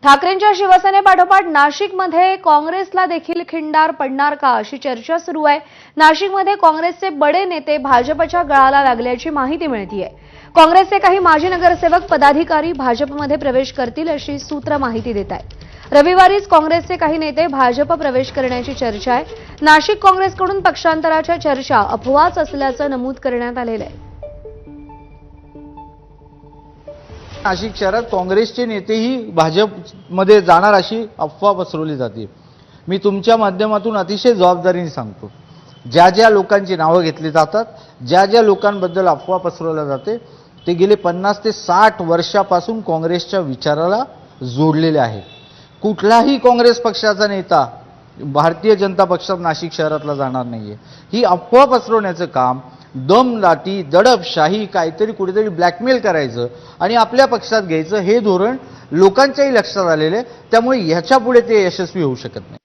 ठाकरेंच्या शिवसेनेपाठोपाठ नाशिकमध्ये काँग्रेसला देखील खिंडार पडणार का अशी चर्चा सुरू आहे। नाशिकमध्ये काँग्रेसचे बडे नेते भाजपच्या गळाला लागल्याची माहिती मिळतेय। काँग्रेसचे काही माजी नगरसेवक पदाधिकारी भाजपमध्ये प्रवेश करतील अशी सूत्र माहिती देत आहेत। रविवारीच काँग्रेसचे काही नेते भाजप प्रवेश करण्याची चर्चा आहे। नाशिक काँग्रेसकडून पक्षांतराच्या चर्चा अफवाच असल्याचं नमूद करण्यात आलेलं आहे। नाशिक शहरात काँग्रेसचे नेतेही भाजपमध्ये जाणार अशी अफवा पसरवली जाते। मी तुमच्या माध्यमातून अतिशय जबाबदारीने सांगतो, ज्या ज्या लोकांची नावं घेतली जातात, ज्या ज्या लोकांबद्दल अफवा पसरवल्या जाते, ते गेले 50 ते 60 वर्षापासून काँग्रेसच्या विचाराला जोडलेले आहेत। कुठलाही काँग्रेस पक्षाचा नेता भारतीय जनता पक्षात नाशिक शहरातला जाणार नाहीये। ही अफवा पसरवण्याचं काम, दमदाटी, दडपशाही, काहीतरी कुठेतरी ब्लॅकमेल करायचं आणि आपल्या पक्षात घ्यायचं, हे धोरण लोकांच्याही लक्षात आलेले आहे। त्यामुळे ह्याच्या पुढे ते यशस्वी होऊ शकत नाही।